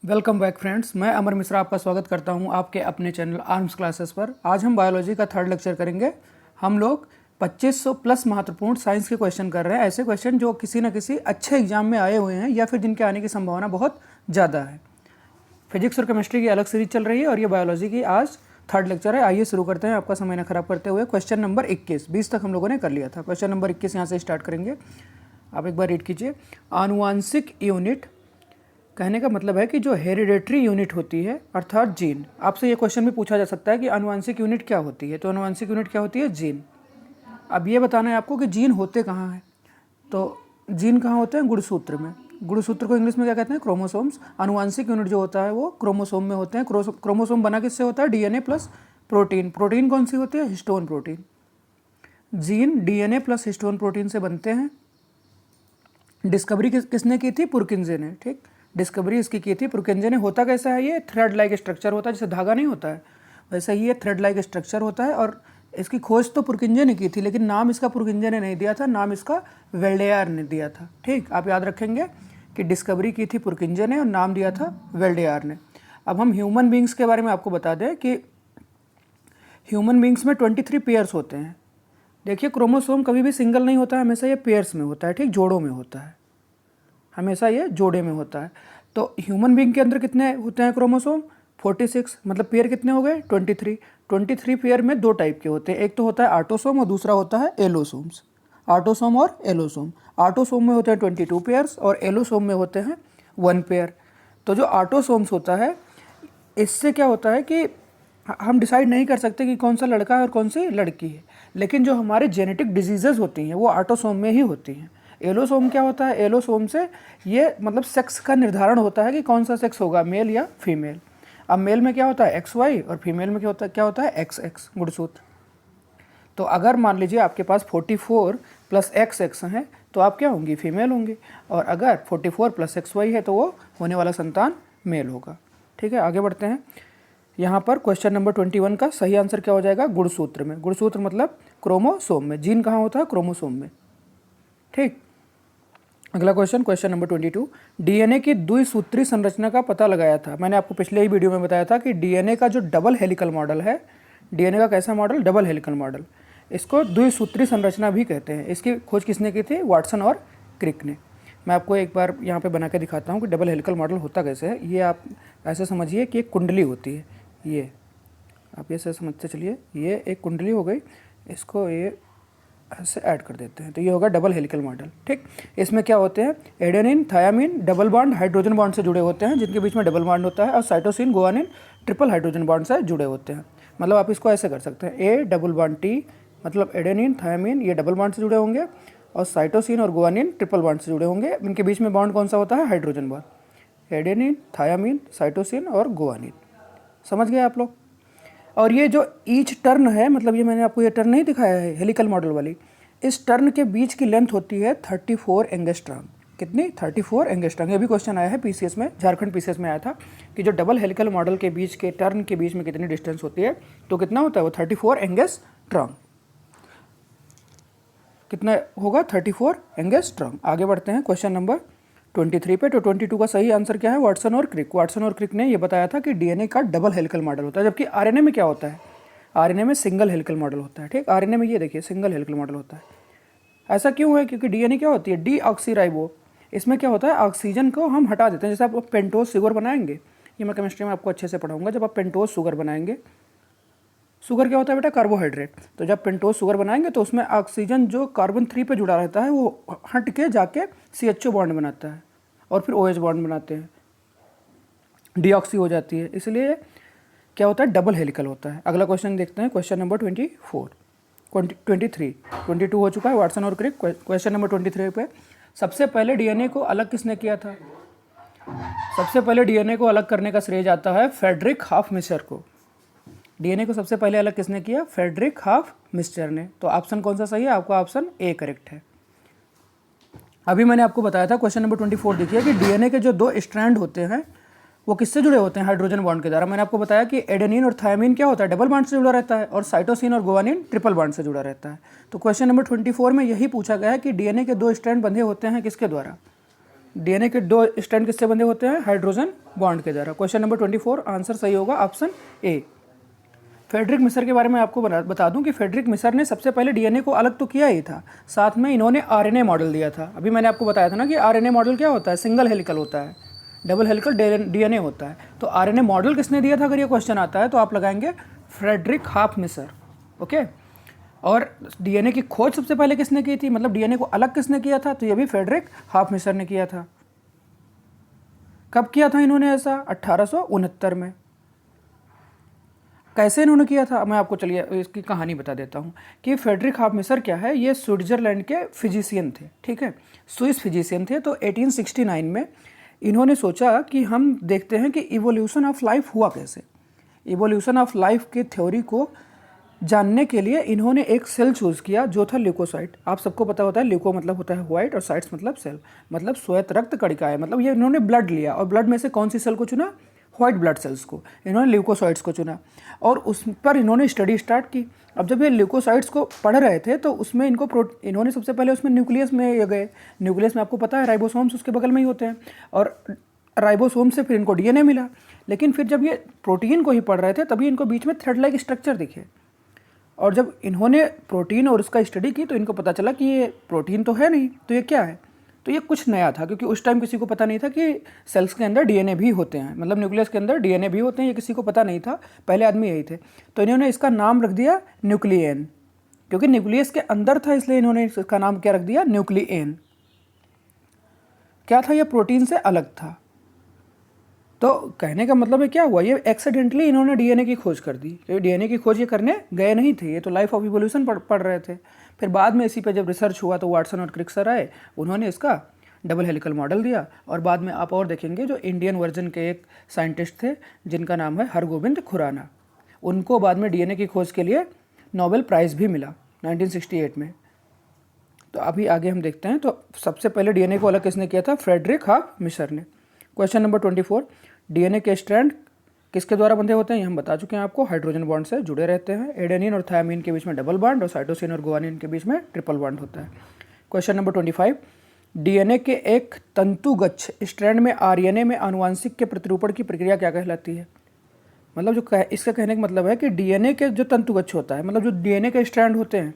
Welcome back friends, मैं अमर मिश्रा आपका स्वागत करता हूं आपके अपने चैनल आर्म्स क्लासेस पर। आज हम बायोलॉजी का थर्ड लेक्चर करेंगे। हम लोग 2500 प्लस महत्वपूर्ण साइंस के क्वेश्चन कर रहे हैं, ऐसे क्वेश्चन जो किसी न किसी अच्छे एग्जाम में आए हुए हैं या फिर जिनके आने की संभावना बहुत ज़्यादा है। फिजिक्स और केमिस्ट्री की अलग सीरीज चल रही है और ये बायोलॉजी की आज थर्ड लेक्चर है। आइए शुरू करते हैं आपका समय न खराब करते हुए। क्वेश्चन नंबर 21, 20 तक हम लोगों ने कर लिया था। क्वेश्चन नंबर 21 यहाँ से स्टार्ट करेंगे। आप एक बार रीड कीजिए। आनुवांशिक यूनिट कहने का मतलब है कि जो हेरिडेटरी यूनिट होती है अर्थात जीन। आपसे ये क्वेश्चन भी पूछा जा सकता है कि आनुवांशिक यूनिट क्या होती है, तो आनुवांशिक यूनिट क्या होती है? जीन। अब ये बताना है आपको कि जीन होते कहाँ हैं। तो जीन कहाँ होते हैं? गुणसूत्र में। गुणसूत्र को इंग्लिश में क्या कहते हैं? क्रोमोसोम्स। आनुवांशिक यूनिट जो होता है वो क्रोमोसोम में होते हैं। क्रोमोसोम बना किससे होता है? DNA plus protein. प्रोटीन कौन सी होती है? Histone protein. Gene DNA plus histone protein से बनते हैं। डिस्कवरी किसने की थी? पुरकिंजे ने। ठीक, डिस्कवरी इसकी की थी पुरकिंजे ने। होता कैसा है? ये थ्रेड लाइक स्ट्रक्चर होता है, जैसे धागा नहीं होता है वैसे ही ये थ्रेड लाइक स्ट्रक्चर होता है। और इसकी खोज तो पुरकिंजे ने की थी, लेकिन नाम इसका पुरकिंजे ने नहीं दिया था, नाम इसका वेल्डेयार ने दिया था। ठीक, आप याद रखेंगे कि डिस्कवरी की थी पुरकिंजे ने और नाम दिया था वेल्डेयार ने। अब हम ह्यूमन बींग्स के बारे में आपको बता दें कि ह्यूमन बींग्स में 23 पेयर्स होते हैं। देखिए, क्रोमोसोम कभी भी सिंगल नहीं होता है, हमेशा ये पेयर्स में होता है। ठीक, जोड़ों में होता है, हमेशा ये जोड़े में होता है। तो ह्यूमन बींग के अंदर कितने होते हैं क्रोमोसोम? 46। मतलब पेयर कितने हो गए? 23। 23 पेयर में दो टाइप के होते हैं, एक तो होता है आटोसोम और दूसरा होता है एलोसोम्स। आटोसोम और एलोसोम। आटोसोम में होते हैं 22 पेयर्स और एलोसोम में होते हैं 1 पेयर। तो जो आटोसोम्स होता है, इससे क्या होता है कि हम डिसाइड नहीं कर सकते कि कौन सा लड़का है और कौन सी लड़की है, लेकिन जो हमारे जेनेटिक डिजीजेज होती हैं वो आटोसोम में ही होती हैं। एलोसोम क्या होता है? एलोसोम से ये मतलब सेक्स का निर्धारण होता है कि कौन सा सेक्स होगा, मेल या फीमेल। अब मेल में क्या होता है? XY, और फीमेल में क्या होता है? XX, गुणसूत्र। तो अगर मान लीजिए आपके पास 44 प्लस XX हैं तो आप क्या होंगी? फीमेल होंगी। और अगर 44 प्लस XY है तो वो होने वाला संतान मेल होगा। ठीक है, आगे बढ़ते हैं। यहाँ पर क्वेश्चन नंबर 21 का सही आंसर क्या हो जाएगा? गुणसूत्र में। गुणसूत्र मतलब क्रोमोसोम में। जीन कहाँ होता है? क्रोमोसोम में। ठीक, अगला क्वेश्चन, क्वेश्चन नंबर 22। डीएनए की द्विसूत्री संरचना का पता लगाया था। मैंने आपको पिछले ही वीडियो में बताया था कि डीएनए का जो डबल हेलिकल मॉडल है, डीएनए का कैसा मॉडल? Double helical model. इसको द्विसूत्री संरचना भी कहते हैं। इसकी खोज किसने की थी? वाटसन और क्रिक ने। मैं आपको एक बार यहाँ पे बना के दिखाता हूँ कि डबल हेलिकल मॉडल होता कैसे है। ये आप ऐसे समझिए कि एक कुंडली होती है, ये आप ये समझते चलिए। ये एक कुंडली हो गई, इसको ये ऐसे ऐड कर देते हैं तो ये होगा डबल हेलिकल मॉडल। ठीक, इसमें क्या होते हैं? Adenine thiamine double bond hydrogen bond से जुड़े होते हैं, जिनके बीच में डबल बॉन्ड होता है, और cytosine guanine triple hydrogen bond से जुड़े होते हैं। मतलब आप इसको ऐसे कर सकते हैं, ए डबल बॉन्ड टी, मतलब एडेनिन थायामीन ये डबल बॉन्ड से जुड़े होंगे और साइटोसिन और गुआनिन ट्रिपल बॉन्ड से जुड़े होंगे। इनके बीच में बॉन्ड कौन सा होता है? Hydrogen bond. Adenine thiamine cytosine और गुआनिन। समझ गए आप लोग? और ये जो ईच टर्न है, मतलब ये मैंने आपको ये टर्न नहीं दिखाया है हेलिकल मॉडल वाली, इस टर्न के बीच की लेंथ होती है 34 एंगस्ट्रॉम। कितनी? 34 एंगस्ट्रॉम। ये भी क्वेश्चन आया है पीसीएस में, झारखंड पीसीएस में आया था कि जो डबल हेलिकल मॉडल के बीच के टर्न के बीच में कितनी डिस्टेंस होती है, तो कितना होता है वो? 34 एंगस्ट्रॉम। कितना होगा? 34 एंगस्ट्रॉम। आगे बढ़ते हैं क्वेश्चन नंबर 23 पे। तो 22 का सही आंसर क्या है? वाटसन और क्रिक। वाटसन और क्रिक ने ये बताया था कि डीएनए का डबल हेलिकल मॉडल होता है, जबकि आरएनए में क्या होता है? आरएनए में सिंगल हेलिकल मॉडल होता है। ठीक, आरएनए में ये देखिए सिंगल हेलिकल मॉडल होता है। ऐसा क्यों है? क्योंकि डीएनए क्या होती है? डीऑक्सीराइबो। इसमें क्या होता है? ऑक्सीजन को हम हटा देते हैं। जैसे आप पेंटोज शुगर बनाएंगे, ये मैं केमिस्ट्री में आपको अच्छे से पढ़ाऊंगा। जब आप पेंटोज शुगर बनाएंगे, शुगर क्या होता है बेटा? कार्बोहाइड्रेट। तो जब पेंटोज शुगर बनाएंगे तो उसमें ऑक्सीजन जो कार्बन 3 पे जुड़ा रहता है वो हट के जाके CHO बॉन्ड बनाता है और फिर OH बॉन्ड बनाते हैं, डीऑक्सी हो जाती है। इसलिए क्या होता है? डबल हेलिकल होता है। अगला क्वेश्चन देखते हैं, क्वेश्चन नंबर 24 23 22 हो चुका है वाटसन और क्रिक। क्वेश्चन नंबर 23 पे, सबसे पहले डीएनए को अलग किसने किया था? सबसे पहले डीएनए को अलग करने का श्रेय जाता है फ्रेडरिक हाफमिस्टर को। डीएनए को सबसे पहले अलग किसने किया? फ्रेडरिक हाफमिस्टर ने। तो ऑप्शन कौन सा सही है? आपका ऑप्शन ए करेक्ट है। अभी मैंने आपको बताया था क्वेश्चन नंबर 24 देखिए कि डीएनए के जो दो स्ट्रैंड होते हैं वो किससे जुड़े होते हैं? हाइड्रोजन बॉन्ड के द्वारा। मैंने आपको बताया कि एडेनिन और थायमिन क्या होता है? डबल बॉन्ड से जुड़ा रहता है, और साइटोसिन और गुआनिन ट्रिपल बॉन्ड से जुड़ा रहता है। तो क्वेश्चन नंबर 24 में यही पूछा गया है कि डीएनए के दो स्ट्रैंड बंधे होते हैं किसके द्वारा? डीएनए के 2 स्ट्रैंड किससे बंधे होते हैं? हाइड्रोजन बॉन्ड के द्वारा। क्वेश्चन नंबर 24 आंसर सही होगा ऑप्शन ए। फ्रेडरिक मिसर के बारे में आपको बता दूं कि फ्रेडरिक मिसर ने सबसे पहले डीएनए को अलग तो किया ही था, साथ में इन्होंने आरएनए मॉडल दिया था। अभी मैंने आपको बताया था ना कि आरएनए मॉडल क्या होता है? सिंगल हेलिकल होता है, डबल हेलिकल डीएनए होता है। तो आरएनए मॉडल किसने दिया था? अगर ये क्वेश्चन आता है तो आप लगाएंगे फ्रेडरिक हाफ मिसर। ओके, और डीएनए की खोज सबसे पहले किसने की थी, मतलब डीएनए को अलग किसने किया था? तो ये भी फ्रेडरिक हाफ मिसर ने किया था। कब किया था इन्होंने ऐसा? 1869 में। कैसे इन्होंने किया था मैं आपको चलिए इसकी कहानी बता देता हूँ कि फ्रेडरिक हाफ मिसर क्या है, ये स्विट्जरलैंड के फिजिशियन थे, ठीक है, स्विस फिजिशियन थे। तो 1869 में इन्होंने सोचा कि हम देखते हैं कि इवोल्यूशन ऑफ लाइफ हुआ कैसे। इवोल्यूशन ऑफ लाइफ की थ्योरी को जानने के लिए इन्होंने एक सेल चूज़ किया जो था ल्यूकोसाइट। आप सबको पता होता है ल्यूको मतलब होता है व्हाइट और साइट्स मतलब सेल, मतलब श्वेत रक्त कणिकाएं। मतलब ये इन्होंने ब्लड लिया और ब्लड में से कौन सी सेल को चुना? व्हाइट ब्लड सेल्स को, इन्होंने ल्यूकोसाइट्स को चुना और उस पर इन्होंने स्टडी स्टार्ट की। अब जब ये ल्यूकोसाइट्स को पढ़ रहे थे तो उसमें इन्होंने सबसे पहले उसमें न्यूक्लियस में ये गए। न्यूक्लियस में आपको पता है राइबोसोम्स उसके बगल में ही होते हैं और राइबोसोम से फिर इनको डीएनए मिला। लेकिन फिर जब ये प्रोटीन को ही पढ़ रहे थे तभी इनको बीच में थ्रेड लाइक स्ट्रक्चर दिखे और जब इन्होंने प्रोटीन और उसका स्टडी की तो इनको पता चला कि ये प्रोटीन तो है नहीं, तो ये क्या है? तो ये कुछ नया था, क्योंकि उस टाइम किसी को पता नहीं था कि सेल्स के अंदर डीएनए भी होते हैं, मतलब न्यूक्लियस के अंदर डीएनए भी होते हैं, ये किसी को पता नहीं था, पहले आदमी यही थे। तो इन्होंने इसका नाम रख दिया न्यूक्लियन, क्योंकि न्यूक्लियस के अंदर था इसलिए इन्होंने इसका नाम क्या रख दिया? न्यूक्लियन। क्या था? ये प्रोटीन से अलग था। तो कहने का मतलब है क्या हुआ, ये एक्सीडेंटली इन्होंने डीएनए की खोज कर दी, क्योंकि डीएनए की खोज ये करने गए नहीं थे, ये तो लाइफ ऑफ इवोल्यूशन पढ़ रहे थे। फिर बाद में इसी पे जब रिसर्च हुआ तो वाटसन और क्रिक सर आए, उन्होंने इसका डबल हेलिकल मॉडल दिया। और बाद में आप और देखेंगे जो इंडियन वर्जन के एक साइंटिस्ट थे जिनका नाम है हरगोविंद खुराना, उनको बाद में डीएनए की खोज के लिए नोबेल प्राइज़ भी मिला 1968 में। तो अभी आगे हम देखते हैं। तो सबसे पहले डीएनए को अलग किसने किया था? फ्रेडरिक हाफ मिसर ने। क्वेश्चन नंबर 24, डीएनए के स्ट्रैंड किसके द्वारा बंधे होते हैं? ये हम बता चुके हैं आपको, हाइड्रोजन बॉन्ड से जुड़े रहते हैं। एडेनिन और थायमिन के बीच में डबल बॉन्ड और साइटोसिन और गुआनिन के बीच में ट्रिपल बॉन्ड होता है। क्वेश्चन नंबर 25, डीएनए के एक तंतुगच्छ स्ट्रैंड में आरएनए में आनुवांशिक के प्रतिरूपण की प्रक्रिया क्या कहलाती है? मतलब जो इसका कहने का मतलब है कि डीएनए के जो तंतुगच्छ होता है, मतलब जो डीएनए के स्ट्रैंड होते हैं,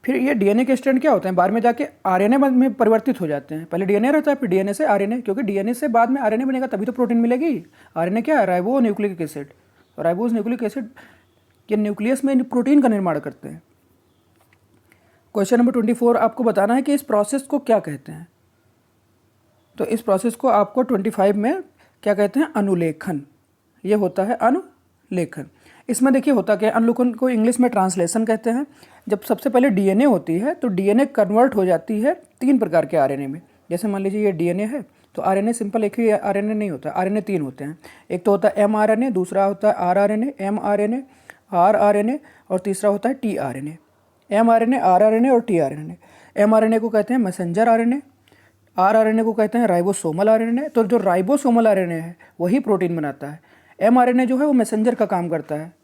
फिर ये डीएनए के स्ट्रैंड क्या होते हैं? बाद में जाके आरएनए में परिवर्तित हो जाते हैं। पहले डीएनए रहता है, फिर डीएनए से आरएनए, क्योंकि डीएनए से बाद में आरएनए बनेगा तभी तो प्रोटीन मिलेगी। आरएनए क्या है? Ribo nucleic acid. Ribose nucleic acid ये न्यूक्लियस में प्रोटीन का निर्माण करते हैं। क्वेश्चन नंबर 24, आपको बताना है कि इस प्रोसेस को क्या कहते हैं। तो इस प्रोसेस को आपको 25 में क्या कहते हैं? अनुलेखन। ये होता है अनुलेखन। इसमें देखिए होता क्या है, अनुलेखन को इंग्लिश में ट्रांसलेशन कहते हैं। जब सबसे पहले डीएनए होती है तो डीएनए कन्वर्ट हो जाती है 3 प्रकार के आरएनए में। जैसे मान लीजिए ये डीएनए है तो आरएनए सिंपल एक ही आरएनए नहीं होता, आरएनए 3 होते हैं। एक तो होता है एमआरएनए, दूसरा होता है आरआरएनए, एमआरएनए, आरआरएनए और तीसरा होता है टीआरएनए। एमआरएनए, आरआरएनए और टीआरएनए। एमआरएनए को कहते हैं मैसेंजर आरएनए, आरआरएनए को कहते हैं राइबोसोमल आरएनए। तो जो राइबोसोमल आरएनए है वही प्रोटीन बनाता है। एमआरएनए जो है वो मैसेंजर का काम करता है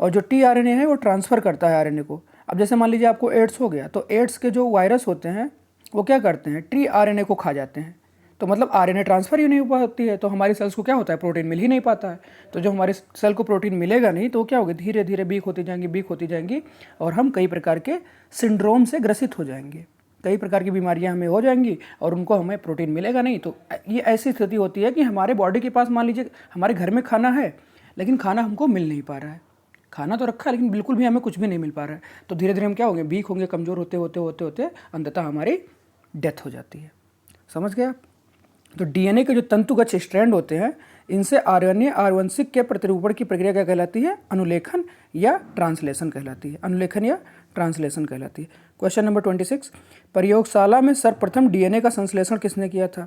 और जो टीआरएनए है वो ट्रांसफ़र करता है आरएनए को। अब जैसे मान लीजिए आपको एड्स हो गया तो एड्स के जो वायरस होते हैं वो क्या करते हैं? टीआरएनए को खा जाते हैं। तो मतलब आरएनए ट्रांसफ़र ही नहीं हो पाती है, तो हमारी सेल्स को क्या होता है? प्रोटीन मिल ही नहीं पाता है। तो जो हमारी सेल को प्रोटीन मिलेगा नहीं तो क्या होगा? धीरे धीरे वीक होती जाएंगी और हम कई प्रकार के सिंड्रोम से ग्रसित हो जाएंगे, कई प्रकार की बीमारियां हमें हो जाएंगी और उनको हमें प्रोटीन मिलेगा नहीं। तो ये ऐसी स्थिति होती है कि हमारे बॉडी के पास मान लीजिए हमारे घर में खाना है लेकिन खाना हमको मिल नहीं पा रहा है। खाना तो रखा है लेकिन बिल्कुल भी हमें कुछ भी नहीं मिल पा रहा है। तो धीरे धीरे हम क्या होंगे? वीक होंगे, कमज़ोर होते अंततः हमारी डेथ हो जाती है। समझ गए आप? तो डीएनए के जो तंतुगत स्ट्रैंड होते हैं इनसे आरएनए आनुवंशिक के प्रतिरूपण की प्रक्रिया क्या कहलाती है? अनुलेखन या ट्रांसलेशन कहलाती है। अनुलेखन या ट्रांसलेशन कहलाती है। क्वेश्चन नंबर 26, प्रयोगशाला में सर्वप्रथम डीएनए का संश्लेषण किसने किया था?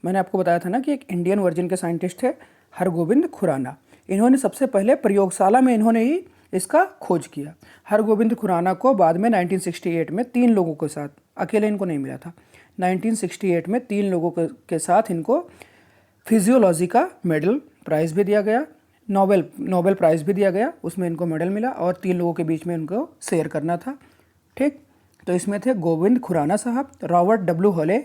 मैंने आपको बताया था ना कि एक इंडियन वर्जन के साइंटिस्ट थे हरगोविंद खुराना। इन्होंने सबसे पहले प्रयोगशाला में इन्होंने ही इसका खोज किया। हरगोविंद खुराना को बाद में 1968 में 3 लोगों के साथ, अकेले इनको नहीं मिला था, 1968 में 3 लोगों के साथ इनको फिजियोलॉजी का मेडल प्राइज़ भी दिया गया, नोबेल प्राइज़ भी दिया गया, उसमें इनको मेडल मिला और 3 लोगों के बीच में इनको शेयर करना था। ठीक, तो इसमें थे गोविंद खुराना साहब, रॉबर्ट डब्ल्यू हॉले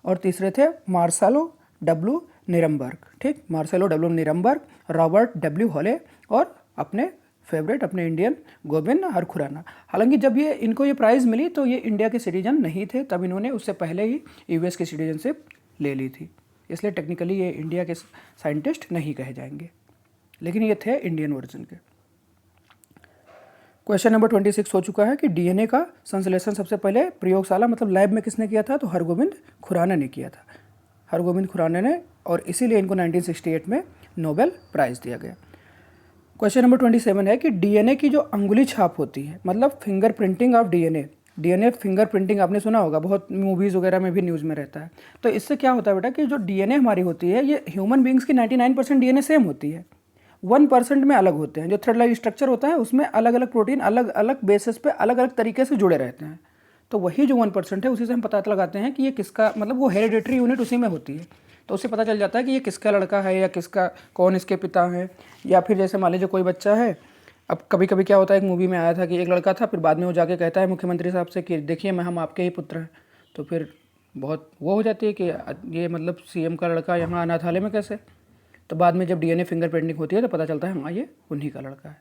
और तीसरे थे मार्सेलो डब्ल्यू निरमबर्ग, ठीक, Marcelo W Nirenberg, Robert W Holley और अपने फेवरेट अपने इंडियन गोविंद हरखुराना। हालांकि जब ये इनको ये प्राइज़ मिली तो ये इंडिया के सिटीजन नहीं थे, तब इन्होंने उससे पहले ही यूएस की सिटीजनशिप ले ली थी, इसलिए टेक्निकली ये इंडिया के साइंटिस्ट नहीं कहे जाएंगे, लेकिन ये थे इंडियन वर्जन के। क्वेश्चन नंबर 26 हो चुका है कि डीएनए का संश्लेषण सबसे पहले प्रयोगशाला मतलब लैब में किसने किया था, तो हरगोविंद खुराना ने किया था, हरगोविंद खुराना ने, और इसीलिए इनको 1968 में नोबेल प्राइज़ दिया गया। क्वेश्चन नंबर 27 है कि डीएनए की जो अंगुली छाप होती है, मतलब finger printing of DNA, DNA finger printing आपने सुना होगा, बहुत मूवीज़ वगैरह में भी न्यूज़ में रहता है। तो इससे क्या होता है बेटा कि जो डीएनए हमारी होती है ये ह्यूमन बींग्स की 99% डीएनए सेम होती है, 1% में अलग होते हैं। जो थ्रेड लाइक स्ट्रक्चर होता है उसमें अलग अलग प्रोटीन अलग अलग बेसिस पे अलग अलग तरीके से जुड़े रहते हैं। तो वही जो 1% है उसी से हम पता लगाते हैं कि ये किसका, मतलब वो हेरिडेटरी यूनिट उसी में होती है, तो उससे पता चल जाता है कि ये किसका लड़का है या किसका, कौन इसके पिता हैं। या फिर जैसे मान लीजिए कोई बच्चा है, अब कभी कभी क्या होता है, एक मूवी में आया था कि एक लड़का था, फिर बाद में वो जाके कहता है मुख्यमंत्री साहब से कि देखिए मैं हम आपके ही पुत्र हैं, तो फिर बहुत वो हो जाती है कि ये मतलब सीएम का लड़का यहाँ अनाथालय में कैसे। तो बाद में जब डीएनए फिंगर प्रिंटिंग होती है तो पता चलता है हाँ ये उन्हीं का लड़का है।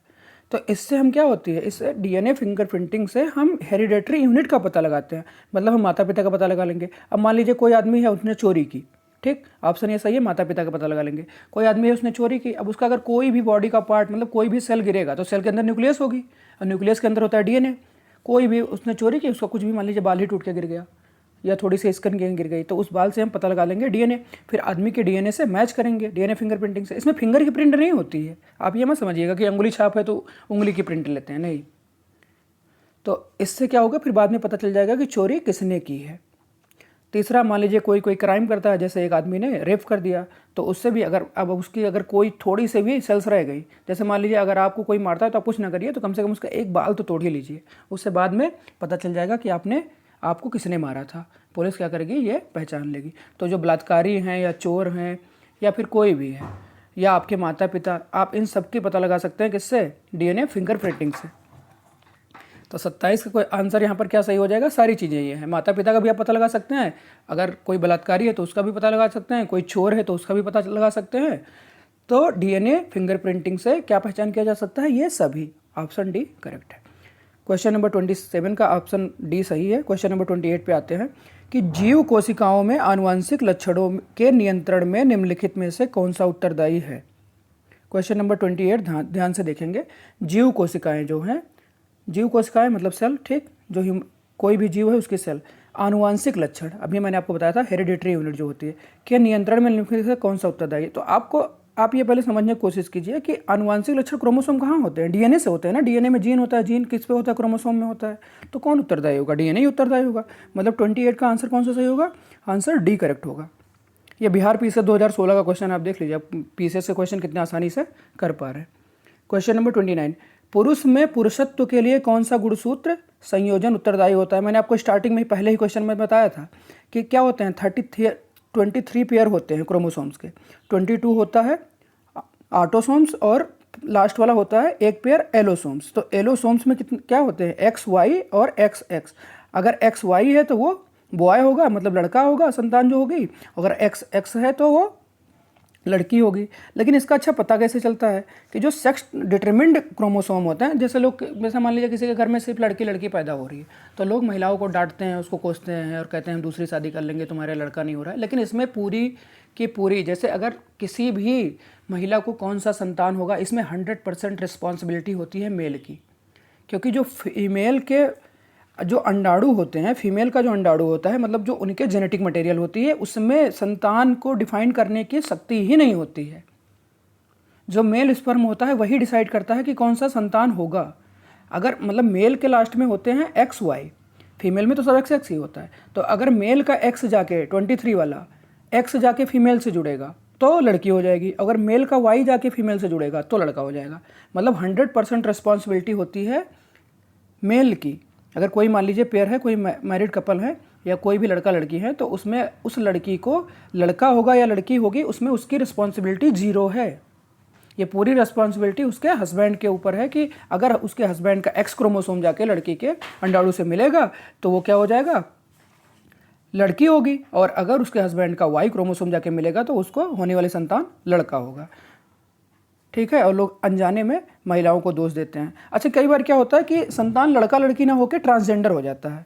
तो इससे हम क्या होती है, इससे डीएनए फिंगर प्रिंटिंग से हम हेरिडेटरी यूनिट का पता लगाते हैं, मतलब हम माता पिता का पता लगा लेंगे। अब मान लीजिए कोई आदमी है उसने चोरी की, ठीक, ऑप्शन ये सही है, माता पिता का पता लगा लेंगे। कोई आदमी है उसने चोरी की, अब उसका अगर कोई भी बॉडी का पार्ट मतलब कोई भी सेल गिरेगा तो सेल के अंदर न्यूक्लियस होगी, और न्यूक्लियस के अंदर होता है डीएनए। कोई भी उसने चोरी की, उसका कुछ भी मान लीजिए बाल ही टूट के गिर गया या थोड़ी सी स्किन गिर गई, तो उस बाल से हम पता लगा लेंगे डीएनए, फिर आदमी के डीएनए से मैच करेंगे डीएनए फिंगर प्रिंटिंग से। इसमें फिंगर की प्रिंट नहीं होती है, आप ये मत समझिएगा कि अंगुली छाप है तो उंगली की प्रिंट लेते हैं, नहीं। तो इससे क्या होगा, फिर बाद में पता चल जाएगा कि चोरी किसने की है। तीसरा, मान लीजिए कोई क्राइम करता है, जैसे एक आदमी ने रेप कर दिया, तो उससे भी अगर अब उसकी अगर कोई थोड़ी सी भी सेल्स रह गई, जैसे मान लीजिए अगर आपको कोई मारता है तो आप कुछ ना करिए, तो कम से कम उसका एक बाल तो तोड़ ही लीजिए, उससे बाद में पता चल जाएगा कि आपको किसने मारा था। पुलिस क्या करेगी, ये पहचान लेगी। तो जो बलात्कारी हैं या चोर हैं या फिर कोई भी है या आपके माता पिता, आप इन सब की पता लगा सकते हैं किससे, डीएनए फिंगर प्रिंटिंग से। तो 27 का कोई आंसर यहाँ पर क्या सही हो जाएगा, सारी चीज़ें ये हैं। माता पिता का भी आप पता लगा सकते हैं, अगर कोई बलात्कारी है तो उसका भी पता लगा सकते हैं, कोई चोर है तो उसका भी पता लगा सकते हैं। तो डीएनए फिंगर प्रिंटिंग से क्या पहचान किया जा सकता है, ये सभी। ऑप्शन डी करेक्ट है। क्वेश्चन नंबर 27 का ऑप्शन डी सही है। क्वेश्चन नंबर 28 पे आते हैं कि जीव कोशिकाओं में आनुवंशिक लक्षणों के नियंत्रण में निम्नलिखित में से कौन सा उत्तरदायी है। क्वेश्चन नंबर 28 ध्यान से देखेंगे। जीव कोशिकाएं जो हैं, जीव कोशिकाएं मतलब सेल, ठीक, जो कोई भी जीव है उसकी सेल, आनुवंशिक लक्षण, अभी मैंने आपको बताया था हेरिडेटरी यूनिट जो होती है, के नियंत्रण में निम्नलिखित से कौन सा उत्तरदायी है। तो आप ये पहले समझने की कोशिश कीजिए कि आनुवंशिक लक्षण क्रोमोसोम कहाँ होते हैं, डीएनए से होते हैं ना। डीएनए में जीन होता है, जीन किस पे होता है, क्रोमोसोम में होता है। तो कौन उत्तरदायी होगा, डीएनए ही उत्तरदायी होगा। मतलब 28 का आंसर कौन सा सही होगा, आंसर डी करेक्ट होगा। ये बिहार पीसीएस 2016 का क्वेश्चन आप देख लीजिए, पीसीएस से क्वेश्चन कितने आसानी से कर पा रहे हैं। क्वेश्चन नंबर 29, पुरुष में पुरुषत्व के लिए कौन सा गुणसूत्र संयोजन उत्तरदायी होता है। मैंने आपको स्टार्टिंग में पहले ही क्वेश्चन में बताया था कि क्या होते हैं, 23 पेयर होते हैं क्रोमोसोम्स के, 22 होता है ऑटोसोम्स और लास्ट वाला होता है एक पेयर एलोसोम्स। तो एलोसोम्स में क्या होते हैं, एक्स वाई और एक्स एक्स। अगर एक्स वाई है तो वो बॉय होगा, मतलब लड़का होगा, संतान जो होगी। अगर एक्स एक्स है तो वो लड़की होगी। लेकिन इसका अच्छा पता कैसे चलता है कि जो सेक्स डिटरमिन्ड क्रोमोसोम होते हैं, जैसे मान लीजिए किसी के घर में सिर्फ लड़की लड़की पैदा हो रही है, तो लोग महिलाओं को डांटते हैं, उसको कोसते हैं और कहते हैं हम दूसरी शादी कर लेंगे, तुम्हारा लड़का नहीं हो रहा है। लेकिन इसमें पूरी की पूरी, जैसे अगर किसी भी महिला को कौन सा संतान होगा, इसमें 100% रिस्पॉन्सिबिलिटी होती है मेल की। क्योंकि जो फीमेल के जो अंडाणु होते हैं, फीमेल का जो अंडाणु होता है, मतलब जो उनके जेनेटिक मटेरियल होती है, उसमें संतान को डिफाइन करने की शक्ति ही नहीं होती है। जो मेल स्पर्म होता है वही डिसाइड करता है कि कौन सा संतान होगा। अगर मतलब मेल के लास्ट में होते हैं एक्स वाई, फीमेल में तो सब एक्स एक्स ही होता है। तो अगर मेल का एक्स जाके 23 वाला एक्स जाके फीमेल से जुड़ेगा तो लड़की हो जाएगी, अगर मेल का वाई जाके फीमेल से जुड़ेगा तो लड़का हो जाएगा। मतलब 100% रिस्पॉन्सिबिलिटी होती है मेल की। अगर कोई मान लीजिए पेयर है, कोई मैरिड कपल है या कोई भी लड़का लड़की है, तो उसमें उस लड़की को लड़का होगा या लड़की होगी, उसमें उसकी रिस्पॉन्सिबिलिटी 0 है। ये पूरी रिस्पॉन्सिबिलिटी उसके हस्बैंड के ऊपर है कि अगर उसके हस्बैंड का एक्स क्रोमोसोम जाके लड़की के अंडाणु से मिलेगा तो वो क्या हो जाएगा, लड़की होगी, और अगर उसके हस्बैंड का वाई क्रोमोसोम जाके मिलेगा तो उसको होने वाली संतान लड़का होगा। ठीक है, और लोग अनजाने में महिलाओं को दोष देते हैं। अच्छा, कई बार क्या होता है कि संतान लड़का लड़की ना होकर ट्रांसजेंडर हो जाता है,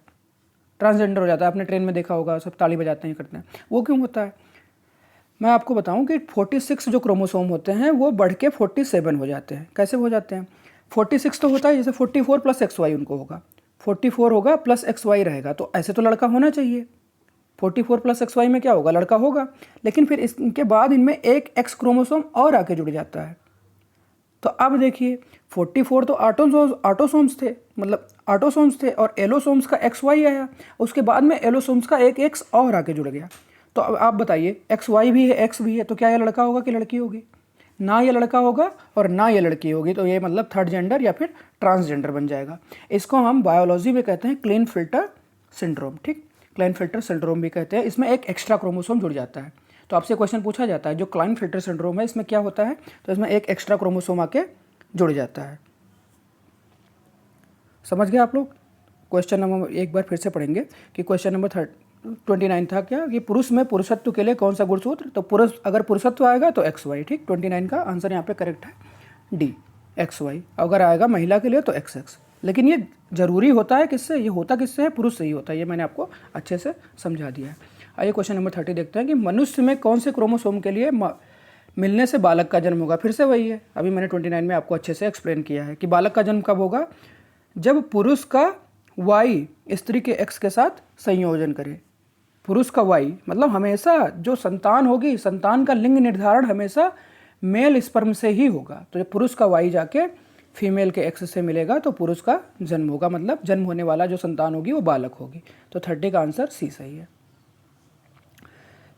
ट्रांसजेंडर हो जाता है। आपने ट्रेन में देखा होगा, सब ताली बजाते हैं, करते हैं। वो क्यों होता है? मैं आपको बताऊं कि 46 जो क्रोमोसोम होते हैं वो बढ़ के 47 हो जाते हैं। कैसे हो जाते हैं? 46 तो होता है, जैसे 44 प्लस XY उनको होगा, 44 होगा प्लस XY रहेगा, तो ऐसे तो लड़का होना चाहिए। 44 प्लस XY में क्या होगा? लड़का होगा। लेकिन फिर इसके बाद इनमें एक X क्रोमोसोम और आके जुड़ जाता है। तो अब देखिए, 44 तो ऑटोसोम्स थे, मतलब ऑटोसोम्स थे, और एलोसोम्स का XY आया, उसके बाद में एलोसोम्स का एक X और आके जुड़ गया। तो अब आप बताइए, XY भी है, X भी है, तो क्या ये लड़का होगा कि लड़की होगी? ना ये लड़का होगा और ना ये लड़की होगी, तो ये मतलब थर्ड जेंडर या फिर ट्रांसजेंडर बन जाएगा। इसको हम बायोलॉजी में कहते हैं क्लेनफिल्टर सिंड्रोम। ठीक, क्लेनफिल्टर सिंड्रोम भी कहते हैं। इसमें एक एक्स्ट्रा क्रोमोसोम जुड़ जाता है। तो आपसे क्वेश्चन पूछा जाता है, जो क्लेनफिल्टर सिंड्रोम है इसमें क्या होता है? तो इसमें एक एक्स्ट्रा क्रोमोसोम आके जुड़ जाता है। समझ गए आप लोग? क्वेश्चन नंबर एक बार फिर से पढ़ेंगे कि क्वेश्चन नंबर 29 था क्या, कि पुरुष में पुरुषत्व के लिए कौन सा गुणसूत्र? तो पुरुष, अगर पुरुषत्व आएगा तो XY। ठीक, 29 का आंसर यहाँ पे करेक्ट है D, XY। अगर आएगा महिला के लिए तो XX। लेकिन ये जरूरी होता है किससे? ये होता किससे है? पुरुष से ही होता है। ये मैंने आपको अच्छे से समझा दिया है। आइए क्वेश्चन नंबर 30 देखते हैं कि मनुष्य में कौन से क्रोमोसोम के लिए मिलने से बालक का जन्म होगा? फिर से वही है, अभी मैंने 29 में आपको अच्छे से एक्सप्लेन किया है कि बालक का जन्म कब होगा? जब पुरुष का Y स्त्री के X के साथ संयोजन करे। पुरुष का Y मतलब हमेशा जो संतान होगी, संतान का लिंग निर्धारण हमेशा मेल स्पर्म से ही होगा। तो जब पुरुष का Y जाके फीमेल के X से मिलेगा तो पुरुष का जन्म होगा, मतलब जन्म होने वाला जो संतान होगी वो बालक होगी। तो 30 का आंसर C सही है।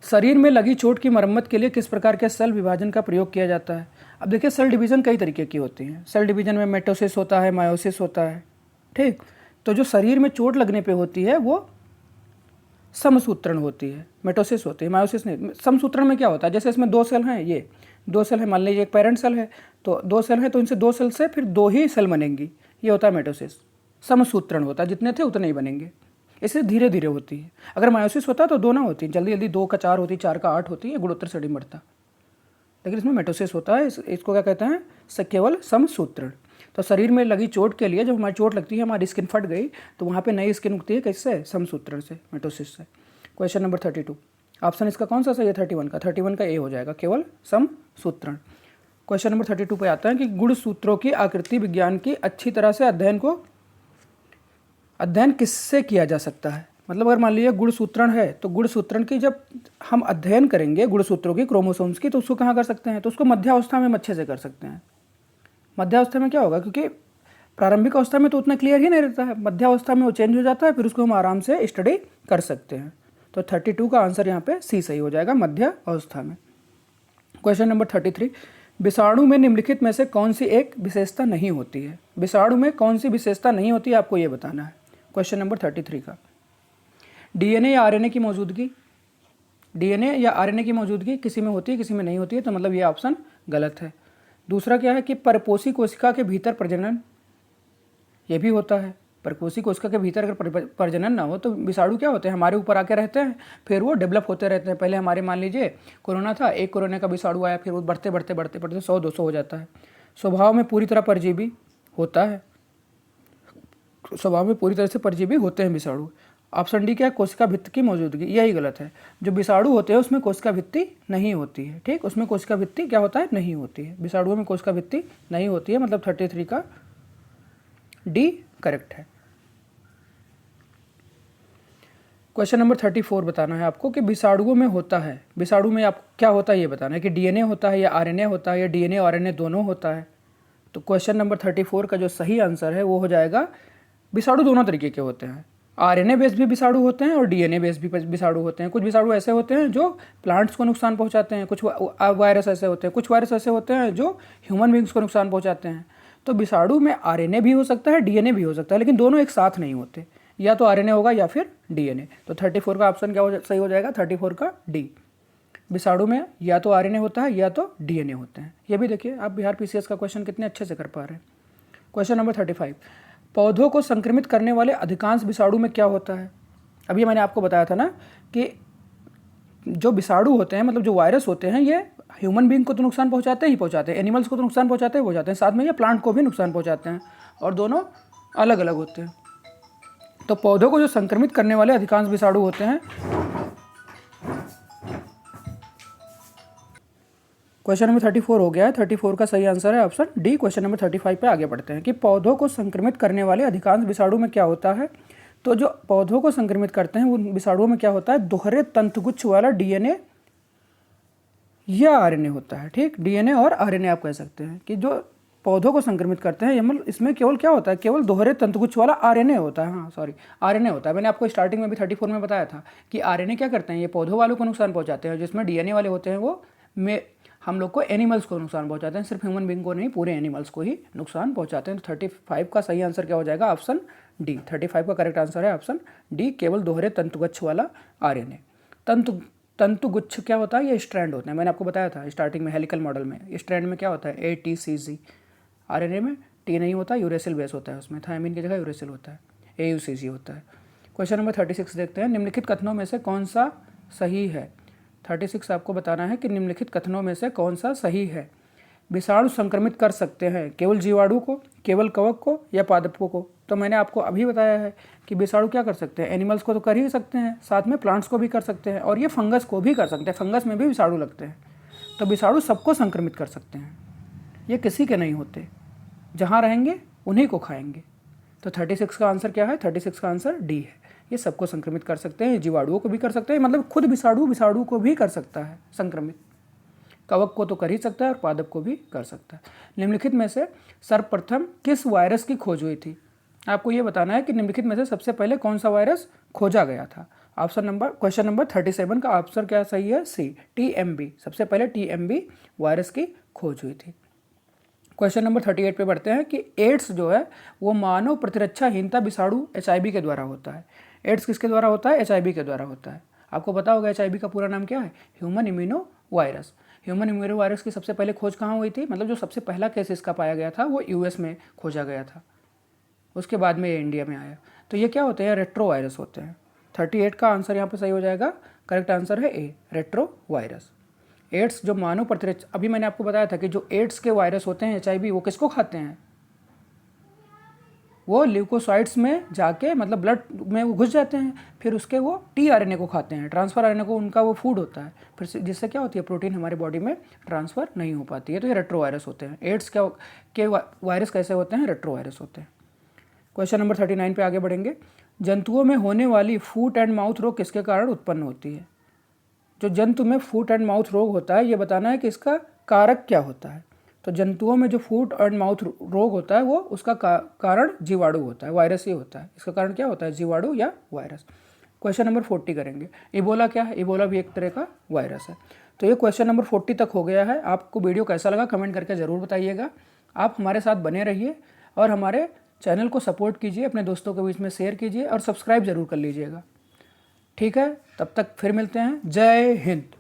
शरीर में लगी चोट की मरम्मत के लिए किस प्रकार के सेल विभाजन का प्रयोग किया जाता है? अब देखिए, सेल डिवीज़न कई तरीके की होती हैं। सेल डिवीज़न में मेटोसिस होता है, मायोसिस होता है। ठीक, तो जो शरीर में चोट लगने पे होती है वो समसूत्रण होती है, मेटोसिस होती है, मायोसिस नहीं। समसूत्रण में क्या होता है? जैसे इसमें 2 सेल हैं, ये 2 सेल है, मान लीजिए एक पेरेंट सेल है, तो 2 सेल है, तो इनसे 2 सेल से फिर 2 ही सेल बनेंगी, ये होता है मेटोसिस। समसूत्रण होता है, जितने थे उतने ही बनेंगे, इससे धीरे धीरे होती है। अगर मायोसिस होता है तो 2 ना होती, जल्दी जल्दी 2 का 4 होती, 4 का 8 होती है, गुणोत्तर से नहीं बढ़ता। लेकिन इसमें मेटोसिस होता है, इसको क्या कहते हैं? केवल समसूत्रण। तो शरीर में लगी चोट के लिए, जब हमारी चोट लगती है, हमारी स्किन फट गई, तो वहाँ पे नई स्किन उगती है, किससे? समसूत्रण से, मेटोसिस से। क्वेश्चन नंबर 32, ऑप्शन इसका कौन सा सही है? 31 का ए हो जाएगा, केवल समसूत्रण। क्वेश्चन नंबर 32 पे आता है कि गुणसूत्रों की आकृति विज्ञान की अच्छी तरह से अध्ययन किससे किया जा सकता है? मतलब अगर मान लीजिए गुणसूत्रण है, तो गुणसूत्रण की जब हम अध्ययन करेंगे गुणसूत्रों की, क्रोमोसोम्स की, तो उसको कहाँ कर सकते हैं? तो उसको मध्यावस्था में हम अच्छे से कर सकते हैं। मध्यावस्था में क्या होगा? क्योंकि प्रारंभिक अवस्था में तो उतना क्लियर ही नहीं रहता है, मध्यावस्था में वो चेंज हो जाता है, फिर उसको हम आराम से स्टडी कर सकते हैं। तो 32 का आंसर यहाँ पे C सही हो जाएगा, मध्य अवस्था में। क्वेश्चन नंबर 33, विषाणु में निम्नलिखित में से कौन सी एक विशेषता नहीं होती है? विषाणु में कौन सी विशेषता नहीं होती है, आपको ये बताना है। क्वेश्चन नंबर 33 का, DNA या RNA की मौजूदगी। DNA या RNA की मौजूदगी किसी में होती है, किसी में नहीं होती है, तो मतलब ये ऑप्शन गलत है। दूसरा क्या है कि परपोषी कोशिका के भीतर प्रजनन, ये भी होता है। परपोषी कोशिका के भीतर अगर प्रजनन ना हो तो विषाणु क्या होते हैं? हमारे ऊपर आके रहते हैं, फिर वो डेवलप होते रहते हैं। पहले हमारे मान लीजिए कोरोना था, एक कोरोना का विषाणु आया, फिर वो बढ़ते बढ़ते बढ़ते बढ़ते 100-200 हो जाता है। स्वभाव में पूरी तरह परजीवी होता है, स्वभाव में पूरी तरह से परजीवी होते हैं विषाणु। ऑप्शन डी क्या है? कोशिका भित्ति की मौजूदगी, यही गलत है। जो विषाणु होते हैं उसमें कोशिका भित्ति नहीं होती है। ठीक, उसमें कोशिका भित्ति क्या होता है? नहीं होती है। विषाणुओं में कोशिका भित्ति नहीं होती है, मतलब 33 का डी करेक्ट है। क्वेश्चन नंबर 34 बताना है आपको कि विषाणुओं में होता है, विषाणु में आप क्या होता है ये बताना है कि DNA होता है या RNA होता है या DNA और RNA दोनों होता है। तो क्वेश्चन नंबर 34 का जो सही आंसर है वो हो जाएगा, विषाणु दोनों तरीके के होते हैं। RNA बेस्ड भी विषाणु होते हैं और DNA बेस्ड भी विषाणु होते हैं। कुछ विषाणु ऐसे होते हैं जो प्लांट्स को नुकसान पहुंचाते हैं, कुछ वायरस ऐसे होते हैं, कुछ वायरस ऐसे होते हैं जो ह्यूमन बींग्स को नुकसान पहुंचाते हैं। तो विषाणु में RNA भी हो सकता है, DNA भी हो सकता है, लेकिन दोनों एक साथ नहीं होते, या तो RNA होगा या फिर DNA। तो 34 का ऑप्शन क्या सही हो जाएगा? 34 का डी। विषाणु में या तो RNA होता है या तो DNA होते हैं। ये भी देखिए आप बिहार PCS का क्वेश्चन कितने अच्छे से कर पा रहे हैं। क्वेश्चन नंबर 35, पौधों को संक्रमित करने वाले अधिकांश विषाणु में क्या होता है? अभी मैंने आपको बताया था ना कि जो विषाणु होते हैं, मतलब जो वायरस होते हैं, ये ह्यूमन बीइंग को तो नुकसान पहुंचाते ही पहुंचाते हैं, एनिमल्स को तो नुकसान पहुंचाते हैं, साथ में ये प्लांट को भी नुकसान पहुंचाते हैं, और दोनों अलग अलग होते हैं। तो पौधों को जो संक्रमित करने वाले अधिकांश विषाणु होते हैं, क्वेश्चन नंबर 34 हो गया है। 34 का सही आंसर है ऑप्शन डी। क्वेश्चन नंबर 35 पे आगे बढ़ते हैं कि पौधों को संक्रमित करने वाले अधिकांश विषाणु में क्या होता है। तो जो पौधों को संक्रमित करते हैं उन विषाणुओं में क्या होता है, दोहरे तंतुगुच्छ वाला डीएनए या आरएनए होता है। ठीक, डीएनए और आरएनए आप कह सकते हैं कि जो पौधों को संक्रमित करते हैं, मतलब इसमें केवल क्या होता है, केवल दोहरे तंतुगुच्छ वाला आरएनए होता है। हाँ सॉरी, आरएनए होता है। मैंने आपको स्टार्टिंग में भी 34 में बताया था कि आरएनए क्या करते हैं, ये पौधों वालों को नुकसान पहुंचाते हैं, जिसमें डीएनए वाले होते हैं वो हम लोग को एनिमल्स को नुकसान पहुंचाते हैं, सिर्फ ह्यूमन बीइंग को नहीं, पूरे एनिमल्स को ही नुकसान पहुंचाते हैं। तो 35 का सही आंसर क्या हो जाएगा, ऑप्शन डी। 35 का करेक्ट आंसर है ऑप्शन डी, केवल दोहरे तंतुगुच्छ वाला आरएनए। तंतुगुच्छ क्या होता है, ये स्ट्रैंड होते हैं। मैंने आपको बताया था स्टार्टिंग में हेलिकल मॉडल में, स्ट्रैंड में क्या होता है, ATCG। आरएनए में टी नहीं होता, यूरेसिल बेस होता है, उसमें थायमिन की जगह यूरेसिल होता है, AUCG होता है। क्वेश्चन नंबर 36 देखते हैं, निम्नलिखित कथनों में से कौन सा सही है। 36 आपको बताना है कि निम्नलिखित कथनों में से कौन सा सही है। विषाणु संक्रमित कर सकते हैं केवल जीवाणु को, केवल कवक को, या पादपों को। तो मैंने आपको अभी बताया है कि विषाणु क्या कर सकते हैं, एनिमल्स को तो कर ही सकते हैं, साथ में प्लांट्स को भी कर सकते हैं, और ये फंगस को भी कर सकते हैं, फंगस में भी विषाणु लगते हैं। तो विषाणु सबको संक्रमित कर सकते हैं, ये किसी के नहीं होते, जहाँ रहेंगे उन्हीं को खाएंगे। तो 36 का आंसर क्या है, 36 का आंसर डी है, ये सबको संक्रमित कर सकते हैं, जीवाणुओं को भी कर सकते हैं, मतलब खुद विषाणु को भी कर सकता है संक्रमित, कवक को तो कर ही सकता है और पादप को भी कर सकता है। निम्नलिखित में से सर्वप्रथम किस वायरस की खोज हुई थी। आपको ये बताना है कि निम्नलिखित में से सबसे पहले कौन सा वायरस खोजा गया था। क्वेश्चन नंबर 37 का आंसर क्या सही है, सी, TMB। सबसे पहले TMB वायरस की खोज हुई थी। क्वेश्चन नंबर 38 पे बढ़ते हैं कि एड्स जो है वो मानव प्रतिरक्षाहीनता विषाणु HIV के द्वारा होता है। एड्स किसके द्वारा होता है, HIV के द्वारा होता है। आपको पता होगा HIV का पूरा नाम क्या है, human immuno virus. Human immuno virus की सबसे पहले खोज कहाँ हुई थी, मतलब जो सबसे पहला केस इसका पाया गया था वो US में खोजा गया था, उसके बाद में ये इंडिया में आया। तो ये क्या होते हैं, रेट्रो वायरस होते हैं। 38 का आंसर यहाँ पर सही हो जाएगा, करेक्ट आंसर है ए, रेट्रो वायरस। एड्स जो मानव प्रतिरक्षा, अभी मैंने आपको बताया था कि जो एड्स के वायरस होते हैं HIV, वो किसको खाते हैं, वो ल्यूकोसाइट्स में जाके, मतलब ब्लड में वो घुस जाते हैं, फिर उसके वो tRNA को खाते हैं, ट्रांसफर RNA को, उनका वो फूड होता है, फिर जिससे क्या होती है, प्रोटीन हमारे बॉडी में ट्रांसफ़र नहीं हो पाती है। तो ये रेट्रो वायरस होते हैं। एड्स के वायरस कैसे होते हैं, रेट्रो वायरस होते हैं। क्वेश्चन नंबर 39 पे आगे बढ़ेंगे। जंतुओं में होने वाली फूट एंड माउथ रोग किसके कारण उत्पन्न होती है। जो जंतु में फूट एंड माउथ रोग होता है, ये बताना है कि इसका कारक क्या होता है। तो जंतुओं में जो फूट एंड माउथ रोग होता है वो उसका कारण जीवाणु होता है, वायरस ही होता है। इसका कारण क्या होता है, जीवाणु या वायरस। क्वेश्चन नंबर 40 करेंगे। इबोला क्या है, इबोला भी एक तरह का वायरस है। तो ये क्वेश्चन नंबर 40 तक हो गया है। आपको वीडियो कैसा लगा कमेंट करके ज़रूर बताइएगा। आप हमारे साथ बने रहिए और हमारे चैनल को सपोर्ट कीजिए, अपने दोस्तों के बीच में शेयर कीजिए और सब्सक्राइब ज़रूर कर लीजिएगा। ठीक है, तब तक फिर मिलते हैं। जय हिंद।